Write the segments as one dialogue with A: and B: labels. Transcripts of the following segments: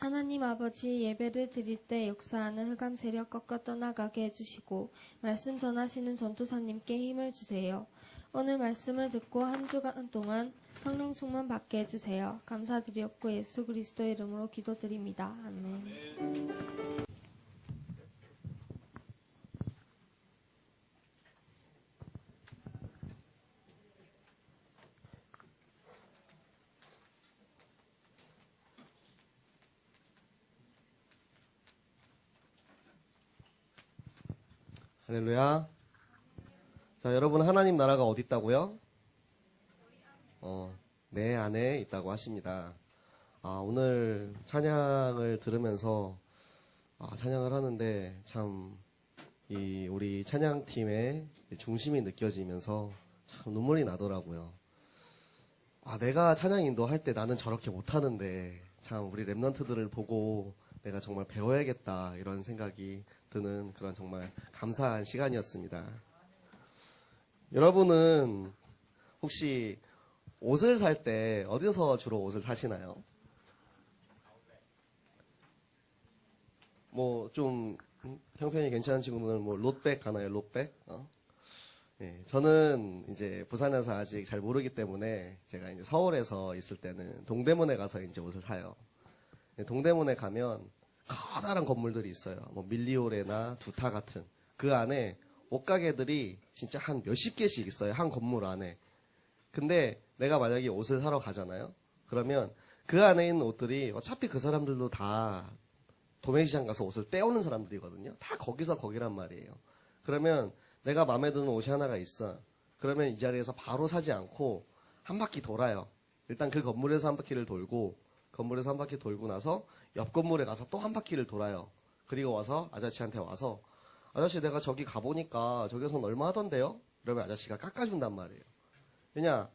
A: 하나님 아버지, 예배를 드릴 때 역사하는 흑암 세력 꺾어 떠나가게 해주시고 말씀 전하시는 전도사님께 힘을 주세요. 오늘 말씀을 듣고 한 주간 동안 성령 충만 받게 해주세요. 감사드리옵고 예수 그리스도의 이름으로 기도드립니다. 아멘.
B: 할렐루야. 자, 여러분, 하나님 나라가 어디 있다고요? 내 안에 있다고 하십니다. 오늘 찬양을 들으면서 찬양을 하는데 참 우리 찬양팀의 중심이 느껴지면서 참 눈물이 나더라고요. 내가 찬양 인도할 때 나는 저렇게 못하는데 참 우리 랩런트들을 보고 내가 정말 배워야겠다 이런 생각이 드는 그런 정말 감사한 시간이었습니다. 여러분은 혹시 옷을 살 때 어디서 주로 옷을 사시나요? 뭐 좀 형편이 괜찮은 친구들은 뭐 롯백 가나요? 롯백? 예, 저는 이제 부산에서 아직 잘 모르기 때문에 제가 이제 서울에서 있을 때는 동대문에 가서 이제 옷을 사요. 동대문에 가면 커다란 건물들이 있어요. 뭐 밀리오레나 두타 같은 그 안에 옷가게들이 진짜 한 몇십 개씩 있어요. 한 건물 안에. 근데 내가 만약에 옷을 사러 가잖아요. 그러면 그 안에 있는 옷들이 어차피 그 사람들도 다 도매시장 가서 옷을 떼오는 사람들이거든요. 다 거기서 거기란 말이에요. 그러면 내가 마음에 드는 옷이 하나가 있어. 그러면 이 자리에서 바로 사지 않고 한 바퀴 돌아요. 일단 그 건물에서 한 바퀴를 돌고 건물에서 한 바퀴 돌고 나서 옆 건물에 가서 또 한 바퀴를 돌아요. 그리고 와서 아저씨한테 와서 아저씨 내가 저기 가보니까 저기선 얼마 하던데요? 이러면 아저씨가 깎아준단 말이에요. 왜냐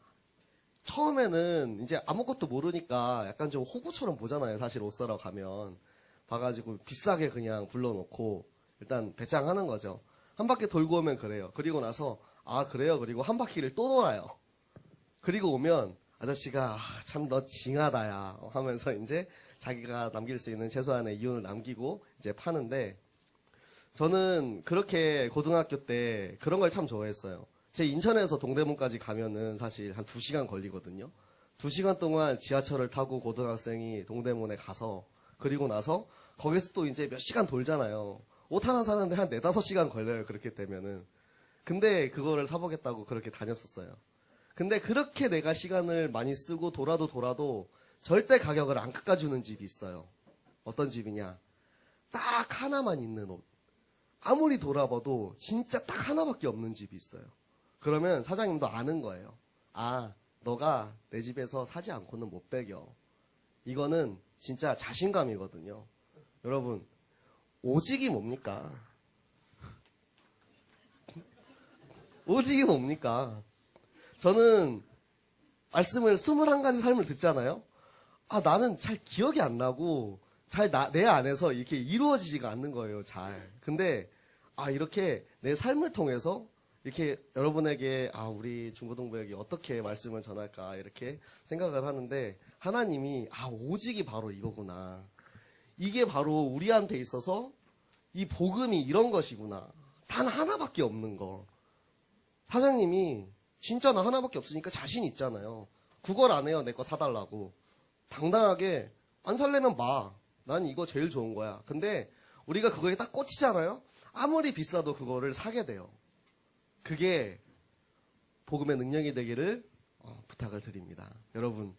B: 처음에는 이제 아무것도 모르니까 약간 좀 호구처럼 보잖아요. 사실 옷 사러 가면. 봐가지고 비싸게 그냥 불러놓고 일단 배짱하는 거죠. 한 바퀴 돌고 오면 그래요. 그리고 나서 그래요. 그리고 한 바퀴를 또 돌아요. 그리고 오면 아저씨가 참 너 징하다야 하면서 이제 자기가 남길 수 있는 최소한의 이윤을 남기고 이제 파는데 저는 그렇게 고등학교 때 그런 걸 참 좋아했어요. 제 인천에서 동대문까지 가면은 사실 한 2시간 걸리거든요. 2시간 동안 지하철을 타고 고등학생이 동대문에 가서 그리고 나서 거기서 또 이제 몇 시간 돌잖아요. 옷 하나 사는데 한 4-5시간 걸려요. 그렇게 되면은. 근데 그거를 사보겠다고 그렇게 다녔었어요. 근데 그렇게 내가 시간을 많이 쓰고 돌아도 절대 가격을 안 깎아주는 집이 있어요. 어떤 집이냐? 딱 하나만 있는 옷. 아무리 돌아봐도 진짜 딱 하나밖에 없는 집이 있어요. 그러면 사장님도 아는 거예요. 너가 내 집에서 사지 않고는 못 배겨. 이거는 진짜 자신감이거든요. 여러분, 오직이 뭡니까? 오직이 뭡니까? 저는 말씀을 21가지 삶을 듣잖아요. 나는 잘 기억이 안 나고 내 안에서 이렇게 이루어지지가 않는 거예요. 잘. 근데 이렇게 내 삶을 통해서 이렇게 여러분에게 우리 중고등부에게 어떻게 말씀을 전할까 이렇게 생각을 하는데 하나님이 오직이 바로 이거구나. 이게 바로 우리한테 있어서 이 복음이 이런 것이구나. 단 하나밖에 없는 거. 사장님이 진짜 나 하나밖에 없으니까 자신 있잖아요. 그걸 안 해요. 내 거 사달라고. 당당하게 안 살려면 봐. 난 이거 제일 좋은 거야. 근데 우리가 그거에 딱 꽂히잖아요. 아무리 비싸도 그거를 사게 돼요. 그게 복음의 능력이 되기를 부탁을 드립니다. 여러분,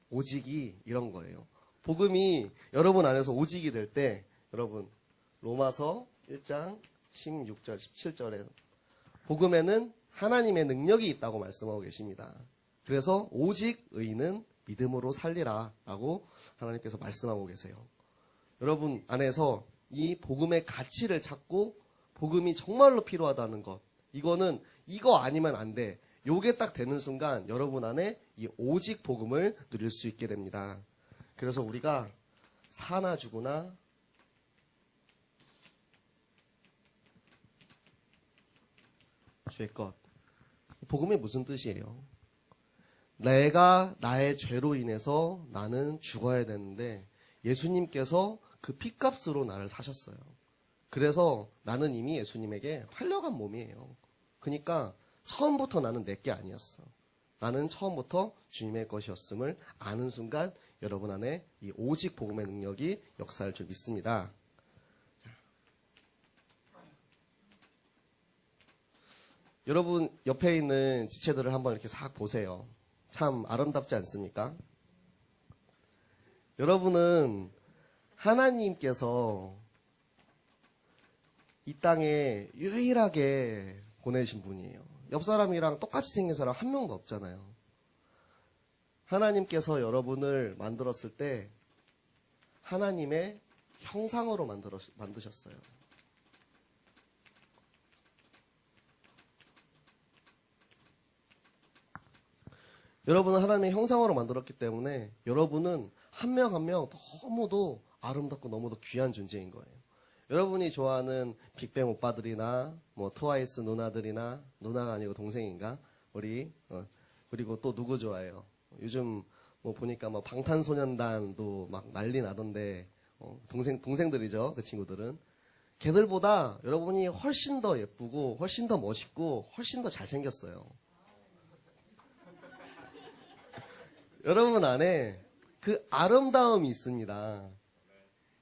B: 오직이 이런 거예요. 복음이 여러분 안에서 오직이 될 때 여러분 로마서 1장 16절 17절에 복음에는 하나님의 능력이 있다고 말씀하고 계십니다. 그래서 오직 의인은 믿음으로 살리라 라고 하나님께서 말씀하고 계세요. 여러분 안에서 이 복음의 가치를 찾고 복음이 정말로 필요하다는 것, 이거는 이거 아니면 안 돼. 요게 딱 되는 순간 여러분 안에 이 오직 복음을 누릴 수 있게 됩니다. 그래서 우리가 사나 주구나 주의 것. 복음이 무슨 뜻이에요? 내가 나의 죄로 인해서 나는 죽어야 되는데 예수님께서 그 핏값으로 나를 사셨어요. 그래서 나는 이미 예수님에게 팔려간 몸이에요. 그러니까 처음부터 나는 내 게 아니었어. 나는 처음부터 주님의 것이었음을 아는 순간 여러분 안에 이 오직 복음의 능력이 역사할 줄 믿습니다. 여러분 옆에 있는 지체들을 한번 이렇게 싹 보세요. 참 아름답지 않습니까? 여러분은 하나님께서 이 땅에 유일하게 보내신 분이에요. 옆 사람이랑 똑같이 생긴 사람 한 명도 없잖아요. 하나님께서 여러분을 만들었을 때 하나님의 형상으로 만드셨어요. 여러분은 하나님의 형상으로 만들었기 때문에 여러분은 한 명 한 명 너무도 아름답고 너무도 귀한 존재인 거예요. 여러분이 좋아하는 빅뱅 오빠들이나 뭐 트와이스 누나들이나 누나가 아니고 동생인가? 그리고 또 누구 좋아해요? 요즘 뭐 보니까 뭐 방탄소년단도 막 난리 나던데 동생들이죠. 그 친구들은. 걔들보다 여러분이 훨씬 더 예쁘고 훨씬 더 멋있고 훨씬 더 잘생겼어요. 여러분 안에 그 아름다움이 있습니다.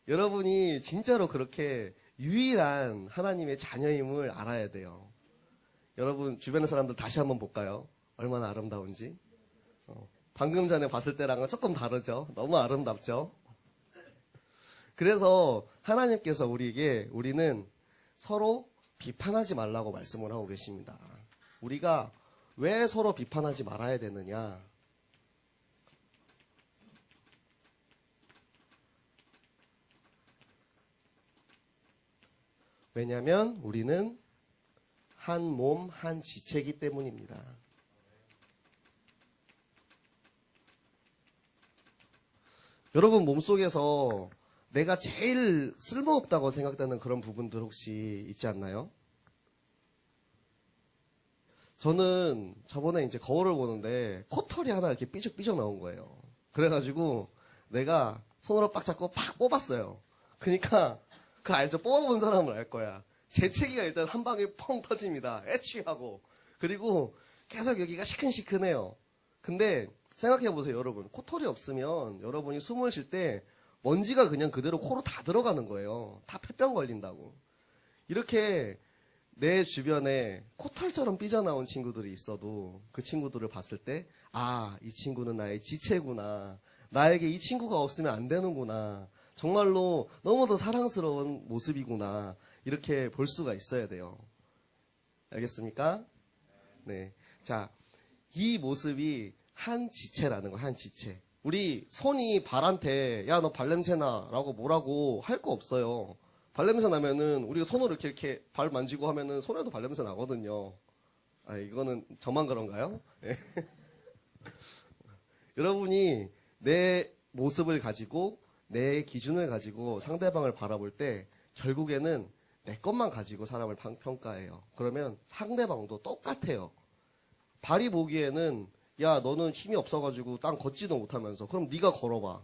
B: 여러분이 진짜로 그렇게 유일한 하나님의 자녀임을 알아야 돼요. 여러분 주변의 사람들 다시 한번 볼까요? 얼마나 아름다운지. 방금 전에 봤을 때랑은 조금 다르죠. 너무 아름답죠. 그래서 하나님께서 우리는 서로 비판하지 말라고 말씀을 하고 계십니다. 우리가 왜 서로 비판하지 말아야 되느냐? 왜냐하면 우리는 한 몸, 한 지체이기 때문입니다. 여러분 몸속에서 내가 제일 쓸모없다고 생각되는 그런 부분들 혹시 있지 않나요? 저는 저번에 이제 거울을 보는데 코털이 하나 이렇게 삐죽삐죽 나온 거예요. 그래가지고 내가 손으로 빡 잡고 팍 뽑았어요. 그러니까 그 알죠? 뽑아본 사람은 알 거야. 재채기가 일단 한 방에 펑 터집니다. 애취하고. 그리고 계속 여기가 시큰시큰해요. 근데 생각해보세요, 여러분. 코털이 없으면 여러분이 숨을 쉴 때 먼지가 그냥 그대로 코로 다 들어가는 거예요. 다 폐병 걸린다고. 이렇게 내 주변에 코털처럼 삐져나온 친구들이 있어도 그 친구들을 봤을 때, 아, 이 친구는 나의 지체구나. 나에게 이 친구가 없으면 안 되는구나. 정말로 너무도 사랑스러운 모습이구나. 이렇게 볼 수가 있어야 돼요. 알겠습니까? 네. 자, 이 모습이 한 지체라는 거, 한 지체. 우리 손이 발한테, 야, 너 발냄새나. 라고 뭐라고 할 거 없어요. 발냄새 나면은, 우리가 손으로 이렇게 발 만지고 하면은 손에도 발냄새 나거든요. 아, 이거는 저만 그런가요? 네. 여러분이 내 모습을 가지고, 내 기준을 가지고 상대방을 바라볼 때, 결국에는 내 것만 가지고 사람을 평가해요. 그러면 상대방도 똑같아요. 발이 보기에는 야 너는 힘이 없어가지고 땅 걷지도 못하면서 그럼 네가 걸어봐.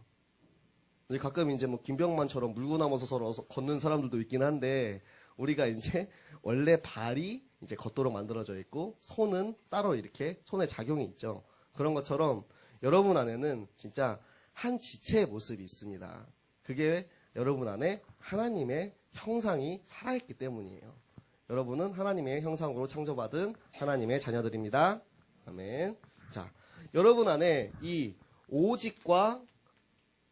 B: 가끔 이제 뭐 김병만처럼 물고 나면서 서로 걷는 사람들도 있긴 한데 우리가 이제 원래 발이 이제 걷도록 만들어져 있고 손은 따로 이렇게 손에 작용이 있죠. 그런 것처럼 여러분 안에는 진짜 한 지체의 모습이 있습니다. 그게 여러분 안에 하나님의 형상이 살아있기 때문이에요. 여러분은 하나님의 형상으로 창조받은 하나님의 자녀들입니다. 아멘. 자, 여러분 안에 이 오직과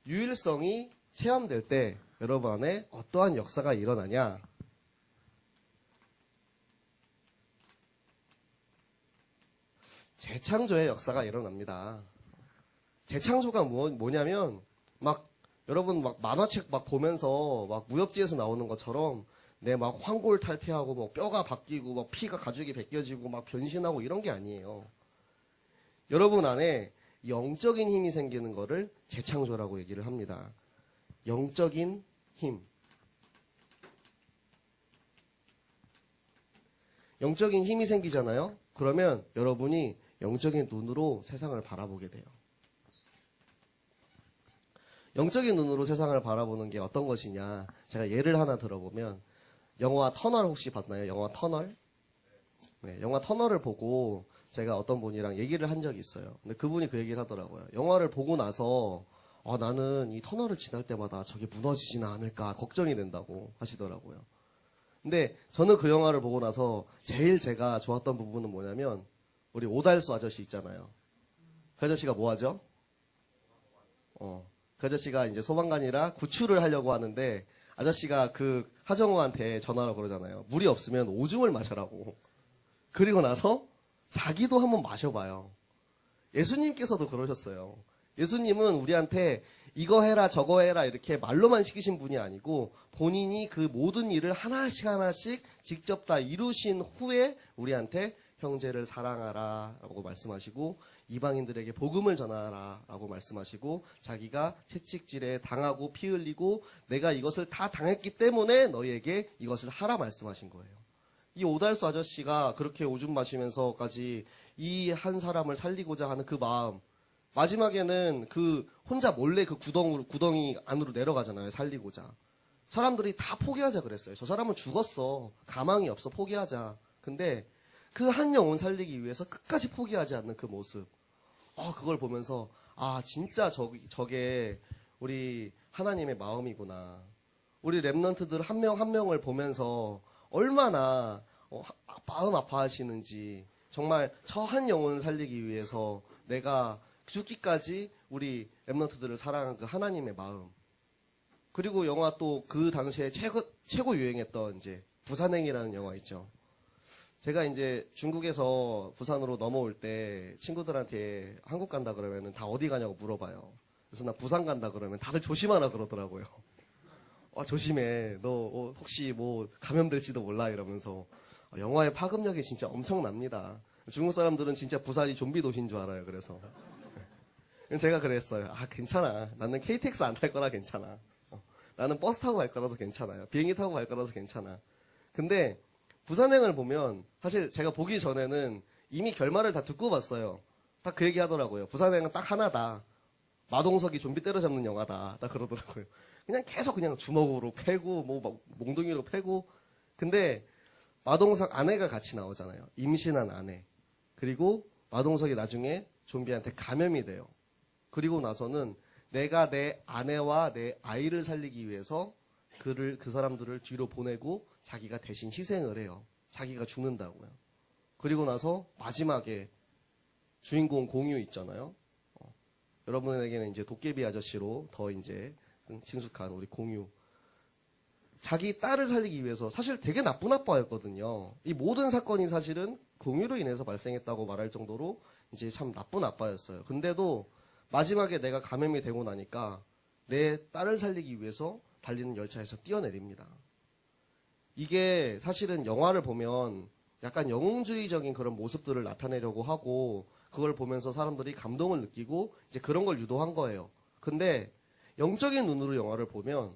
B: 유일성이 체험될 때 여러분 안에 어떠한 역사가 일어나냐? 재창조의 역사가 일어납니다. 재창조가 뭐냐면 막 여러분 막 만화책 막 보면서 막 무협지에서 나오는 것처럼 내 막 황골탈퇴하고 뭐 뼈가 바뀌고 막 피가 가죽이 벗겨지고 막 변신하고 이런 게 아니에요. 여러분 안에 영적인 힘이 생기는 거를 재창조라고 얘기를 합니다. 영적인 힘. 영적인 힘이 생기잖아요. 그러면 여러분이 영적인 눈으로 세상을 바라보게 돼요. 영적인 눈으로 세상을 바라보는 게 어떤 것이냐. 제가 예를 하나 들어보면 영화 터널 혹시 봤나요? 영화 터널? 네, 영화 터널을 보고 제가 어떤 분이랑 얘기를 한 적이 있어요. 근데 그분이 그 얘기를 하더라고요. 영화를 보고 나서 나는 이 터널을 지날 때마다 저게 무너지지는 않을까 걱정이 된다고 하시더라고요. 근데 저는 그 영화를 보고 나서 제일 제가 좋았던 부분은 뭐냐면 우리 오달수 아저씨 있잖아요. 그 아저씨가 뭐 하죠? 그 아저씨가 이제 소방관이라 구출을 하려고 하는데 아저씨가 그 하정우한테 전화를 걸잖아요. 물이 없으면 오줌을 마셔라고. 그리고 나서 자기도 한번 마셔봐요. 예수님께서도 그러셨어요. 예수님은 우리한테 이거 해라 저거 해라 이렇게 말로만 시키신 분이 아니고 본인이 그 모든 일을 하나씩 하나씩 직접 다 이루신 후에 우리한테 형제를 사랑하라 라고 말씀하시고 이방인들에게 복음을 전하라 라고 말씀하시고 자기가 채찍질에 당하고 피 흘리고 내가 이것을 다 당했기 때문에 너희에게 이것을 하라 말씀하신 거예요. 이 오달수 아저씨가 그렇게 오줌 마시면서까지 이 한 사람을 살리고자 하는 그 마음, 마지막에는 그 혼자 몰래 그 구덩이 안으로 내려가잖아요. 살리고자. 사람들이 다 포기하자 그랬어요. 저 사람은 죽었어. 가망이 없어. 포기하자. 근데 그 한 영혼 살리기 위해서 끝까지 포기하지 않는 그 모습. 그걸 보면서 진짜 저게 우리 하나님의 마음이구나. 우리 랩런트들 한 명 한 명을 보면서 얼마나 마음 아파하시는지 정말 저 한 영혼을 살리기 위해서 내가 죽기까지 우리 랩런트들을 사랑한 그 하나님의 마음. 그리고 영화 또 그 당시에 최고 유행했던 이제 부산행이라는 영화 있죠. 제가 이제 중국에서 부산으로 넘어올 때 친구들한테 한국 간다 그러면 다 어디 가냐고 물어봐요. 그래서 나 부산 간다 그러면 다들 조심하라 그러더라고요. 조심해. 너 혹시 뭐 감염될지도 몰라 이러면서 영화의 파급력이 진짜 엄청납니다. 중국 사람들은 진짜 부산이 좀비 도시인 줄 알아요. 그래서 제가 그랬어요. 괜찮아. 나는 KTX 안 탈 거라 괜찮아. 나는 버스 타고 갈 거라서 괜찮아요. 비행기 타고 갈 거라서 괜찮아. 근데 부산행을 보면 사실 제가 보기 전에는 이미 결말을 다 듣고 봤어요. 딱 그 얘기 하더라고요. 부산행은 딱 하나다. 마동석이 좀비 때려잡는 영화다. 딱 그러더라고요. 그냥 계속 그냥 주먹으로 패고 뭐 몽둥이로 패고. 근데 마동석 아내가 같이 나오잖아요. 임신한 아내. 그리고 마동석이 나중에 좀비한테 감염이 돼요. 그리고 나서는 내가 내 아내와 내 아이를 살리기 위해서 그 사람들을 뒤로 보내고 자기가 대신 희생을 해요. 자기가 죽는다고요. 그리고 나서 마지막에 주인공 공유 있잖아요. 여러분에게는 이제 도깨비 아저씨로 더 이제 친숙한 우리 공유. 자기 딸을 살리기 위해서 사실 되게 나쁜 아빠였거든요. 이 모든 사건이 사실은 공유로 인해서 발생했다고 말할 정도로 이제 참 나쁜 아빠였어요. 근데도 마지막에 내가 감염이 되고 나니까 내 딸을 살리기 위해서 달리는 열차에서 뛰어내립니다. 이게 사실은 영화를 보면 약간 영웅주의적인 그런 모습들을 나타내려고 하고 그걸 보면서 사람들이 감동을 느끼고 이제 그런 걸 유도한 거예요. 근데 영적인 눈으로 영화를 보면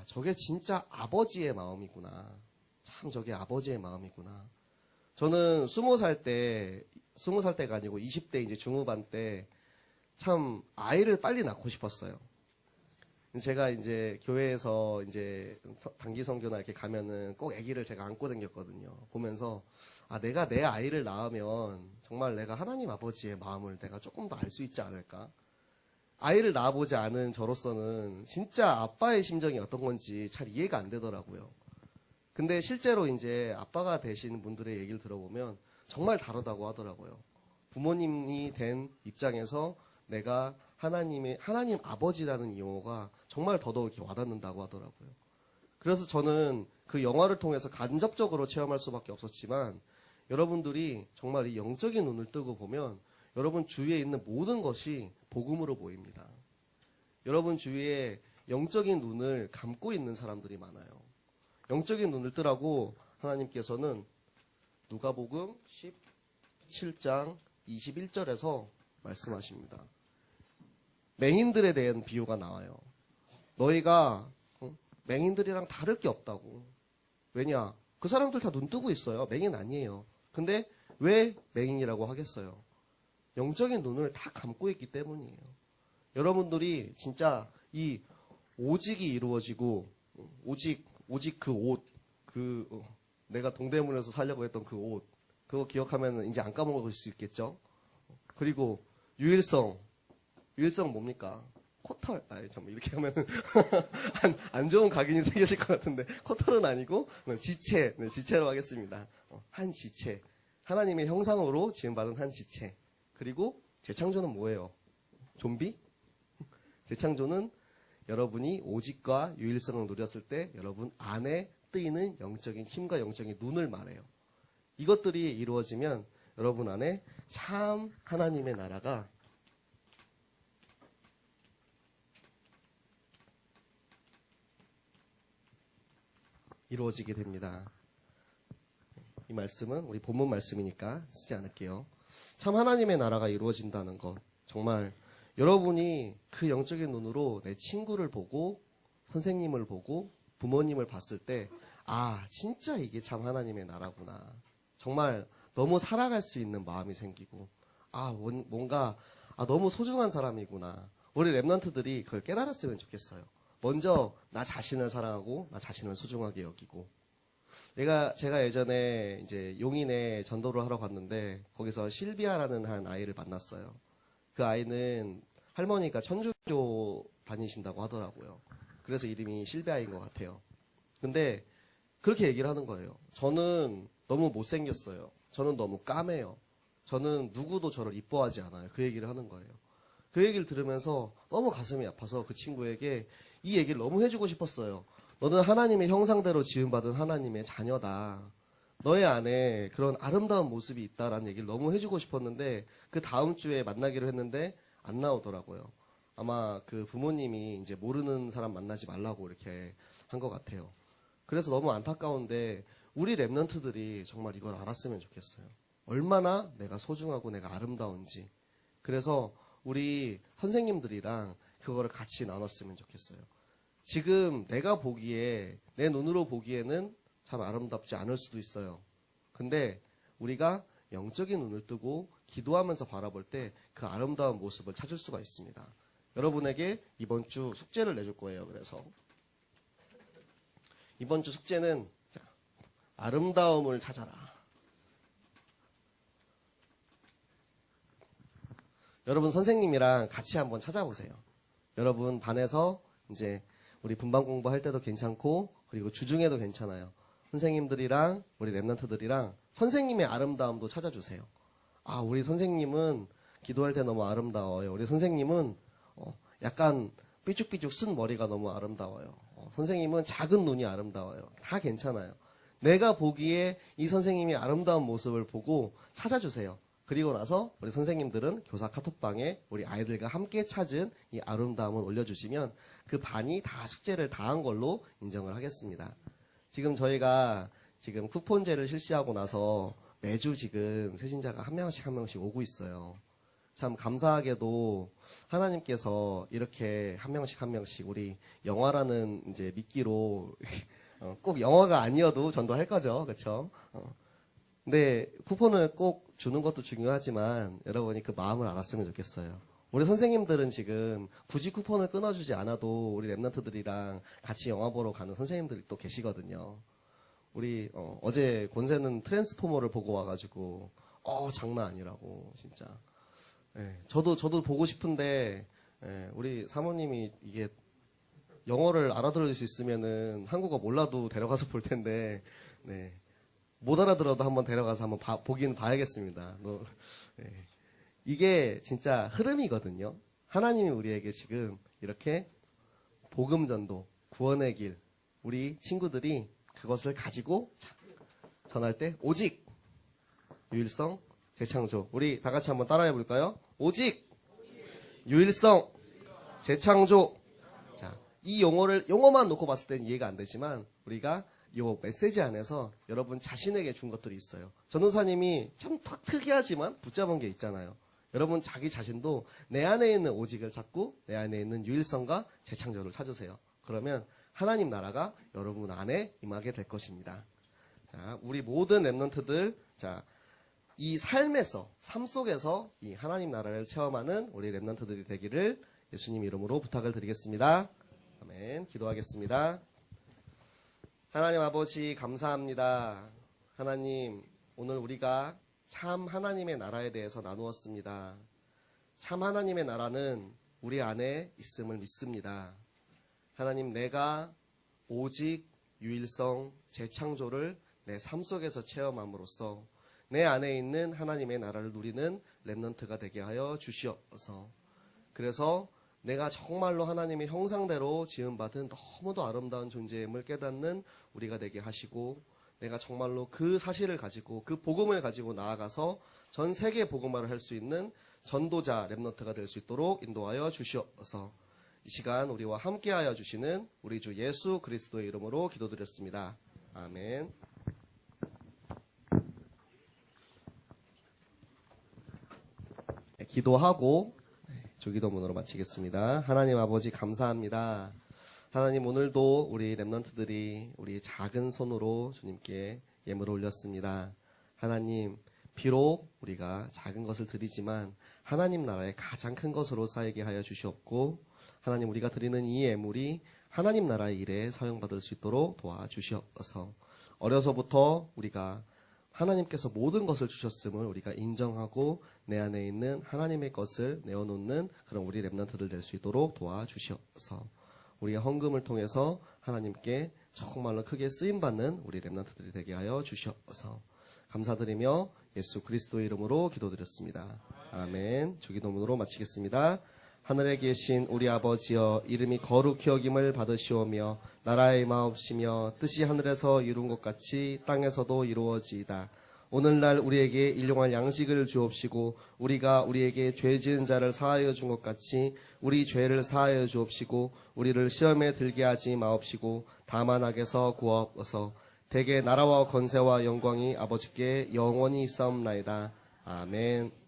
B: 저게 진짜 아버지의 마음이구나. 참 저게 아버지의 마음이구나. 저는 20살 때가 아니고 20대 이제 중후반 때 참 아이를 빨리 낳고 싶었어요. 제가 이제 교회에서 이제 단기 선교나 이렇게 가면은 꼭 아기를 제가 안고 다녔거든요. 보면서 내가 내 아이를 낳으면 정말 내가 하나님 아버지의 마음을 내가 조금 더 알 수 있지 않을까? 아이를 낳아보지 않은 저로서는 진짜 아빠의 심정이 어떤 건지 잘 이해가 안 되더라고요. 근데 실제로 이제 아빠가 되신 분들의 얘기를 들어보면 정말 다르다고 하더라고요. 부모님이 된 입장에서 내가 하나님 아버지라는 이 용어가 정말 더더욱 이렇게 와닿는다고 하더라고요. 그래서 저는 그 영화를 통해서 간접적으로 체험할 수밖에 없었지만 여러분들이 정말 이 영적인 눈을 뜨고 보면 여러분 주위에 있는 모든 것이 복음으로 보입니다. 여러분 주위에 영적인 눈을 감고 있는 사람들이 많아요. 영적인 눈을 뜨라고 하나님께서는 누가복음 17장 21절에서 말씀하십니다. 맹인들에 대한 비유가 나와요. 너희가 맹인들이랑 다를 게 없다고. 왜냐? 그 사람들 다 눈 뜨고 있어요. 맹인 아니에요. 근데 왜 맹인이라고 하겠어요? 영적인 눈을 다 감고 있기 때문이에요. 여러분들이 진짜 이 오직이 이루어지고 오직 그 옷, 내가 동대문에서 살려고 했던 그 옷, 그거 기억하면 이제 안 까먹을 수 있겠죠. 그리고 유일성 뭡니까? 코털. 참 이렇게 하면 안 좋은 각인이 생기실 것 같은데 코털은 아니고 지체, 지체로 하겠습니다. 한 지체, 하나님의 형상으로 지음받은 한 지체. 그리고 재창조는 뭐예요? 좀비? 재창조는 여러분이 오직과 유일성을 누렸을 때 여러분 안에 뜨이는 영적인 힘과 영적인 눈을 말해요. 이것들이 이루어지면 여러분 안에 참 하나님의 나라가 이루어지게 됩니다. 이 말씀은 우리 본문 말씀이니까 쓰지 않을게요. 참 하나님의 나라가 이루어진다는 것, 정말 여러분이 그 영적인 눈으로 내 친구를 보고 선생님을 보고 부모님을 봤을 때 진짜 이게 참 하나님의 나라구나. 정말 너무 살아갈 수 있는 마음이 생기고 뭔가 너무 소중한 사람이구나. 우리 랩런트들이 그걸 깨달았으면 좋겠어요. 먼저 나 자신을 사랑하고 나 자신을 소중하게 여기고. 제가 예전에 이제 용인에 전도를 하러 갔는데 거기서 실비아라는 한 아이를 만났어요. 그 아이는 할머니가 천주교 다니신다고 하더라고요. 그래서 이름이 실비아인 것 같아요. 근데 그렇게 얘기를 하는 거예요. 저는 너무 못생겼어요. 저는 너무 까매요. 저는 누구도 저를 이뻐하지 않아요. 그 얘기를 하는 거예요. 그 얘기를 들으면서 너무 가슴이 아파서 그 친구에게 이 얘기를 너무 해주고 싶었어요. 너는 하나님의 형상대로 지음받은 하나님의 자녀다. 너의 안에 그런 아름다운 모습이 있다라는 얘기를 너무 해주고 싶었는데 그 다음 주에 만나기로 했는데 안 나오더라고요. 아마 그 부모님이 이제 모르는 사람 만나지 말라고 이렇게 한 것 같아요. 그래서 너무 안타까운데 우리 랩런트들이 정말 이걸 알았으면 좋겠어요. 얼마나 내가 소중하고 내가 아름다운지. 그래서 우리 선생님들이랑 그거를 같이 나눴으면 좋겠어요. 지금 내가 보기에 내 눈으로 보기에는 참 아름답지 않을 수도 있어요. 근데 우리가 영적인 눈을 뜨고 기도하면서 바라볼 때 그 아름다운 모습을 찾을 수가 있습니다. 여러분에게 이번 주 숙제를 내줄 거예요. 그래서 이번 주 숙제는 아름다움을 찾아라. 여러분 선생님이랑 같이 한번 찾아보세요. 여러분 반에서 이제 우리 분반 공부할 때도 괜찮고 그리고 주중에도 괜찮아요. 선생님들이랑 우리 랩런트들이랑 선생님의 아름다움도 찾아주세요. 우리 선생님은 기도할 때 너무 아름다워요. 우리 선생님은 약간 삐죽삐죽 쓴 머리가 너무 아름다워요. 선생님은 작은 눈이 아름다워요. 다 괜찮아요. 내가 보기에 이 선생님이 아름다운 모습을 보고 찾아주세요. 그리고 나서 우리 선생님들은 교사 카톡방에 우리 아이들과 함께 찾은 이 아름다움을 올려주시면 그 반이 다 숙제를 다 한 걸로 인정을 하겠습니다. 지금 저희가 지금 쿠폰제를 실시하고 나서 매주 지금 세신자가 한 명씩 오고 있어요. 참 감사하게도 하나님께서 이렇게 한 명씩 우리 영화라는 이제 미끼로 꼭 영화가 아니어도 전도할 거죠. 그렇죠? 근데 쿠폰을 꼭 주는 것도 중요하지만 여러분이 그 마음을 알았으면 좋겠어요. 우리 선생님들은 지금 굳이 쿠폰을 끊어주지 않아도 우리 랩런트들이랑 같이 영화 보러 가는 선생님들이 또 계시거든요. 우리 어제 권세는 트랜스포머를 보고 와가지고 장난 아니라고 진짜. 저도 보고 싶은데 우리 사모님이 이게 영어를 알아들을 수 있으면은 한국어 몰라도 데려가서 볼 텐데 못 알아들어도 한번 데려가서 한번 보긴 봐야겠습니다. 이게 진짜 흐름이거든요. 하나님이 우리에게 지금 이렇게 복음 전도, 구원의 길, 우리 친구들이 그것을 가지고 전할 때 오직 유일성 재창조. 우리 다 같이 한번 따라해 볼까요? 오직 유일성 재창조. 자, 이 용어만 놓고 봤을 때는 이해가 안 되지만 우리가 이 메시지 안에서 여러분 자신에게 준 것들이 있어요. 전도사님이 참 특이하지만 붙잡은 게 있잖아요. 여러분 자기 자신도 내 안에 있는 오직을 찾고 내 안에 있는 유일성과 재창조를 찾으세요. 그러면 하나님 나라가 여러분 안에 임하게 될 것입니다. 자, 우리 모든 랩런트들, 이 삶 속에서 이 하나님 나라를 체험하는 우리 랩런트들이 되기를 예수님 이름으로 부탁을 드리겠습니다. 아멘. 기도하겠습니다. 하나님 아버지 감사합니다. 하나님, 오늘 우리가 참 하나님의 나라에 대해서 나누었습니다. 참 하나님의 나라는 우리 안에 있음을 믿습니다. 하나님, 내가 오직 유일성, 재창조를 내 삶 속에서 체험함으로써 내 안에 있는 하나님의 나라를 누리는 렘넌트가 되게 하여 주시옵소서. 그래서 내가 정말로 하나님의 형상대로 지음받은 너무도 아름다운 존재임을 깨닫는 우리가 되게 하시고, 내가 정말로 그 사실을 가지고 그 복음을 가지고 나아가서 전 세계 복음화를 할 수 있는 전도자 렘넌트가 될 수 있도록 인도하여 주시옵소서. 이 시간 우리와 함께하여 주시는 우리 주 예수 그리스도의 이름으로 기도드렸습니다. 아멘. 네, 기도하고 주기도문으로 마치겠습니다. 하나님 아버지 감사합니다. 하나님, 오늘도 우리 렘넌트들이 우리 작은 손으로 주님께 예물을 올렸습니다. 하나님, 비록 우리가 작은 것을 드리지만 하나님 나라의 가장 큰 것으로 쌓이게 하여 주시옵고, 하나님, 우리가 드리는 이 예물이 하나님 나라의 일에 사용받을 수 있도록 도와주시옵소서. 어려서부터 우리가 하나님께서 모든 것을 주셨음을 우리가 인정하고 내 안에 있는 하나님의 것을 내어놓는 그런 우리 렘넌트들 될 수 있도록 도와주시옵소서. 우리가 헌금을 통해서 하나님께 정말로 크게 쓰임받는 우리 렘넌트들이 되게 하여 주시옵소서. 감사드리며 예수 그리스도의 이름으로 기도드렸습니다. 아멘. 주기도문으로 마치겠습니다. 하늘에 계신 우리 아버지여, 이름이 거룩히 여김을 받으시오며 나라의 마옵시며 뜻이 하늘에서 이룬 것 같이 땅에서도 이루어지이다. 오늘날 우리에게 일용할 양식을 주옵시고 우리가 우리에게 죄 지은 자를 사하여 준 것 같이 우리 죄를 사하여 주옵시고 우리를 시험에 들게 하지 마옵시고 다만 악에서 구하옵소서. 대개 나라와 권세와 영광이 아버지께 영원히 있사옵나이다. 아멘.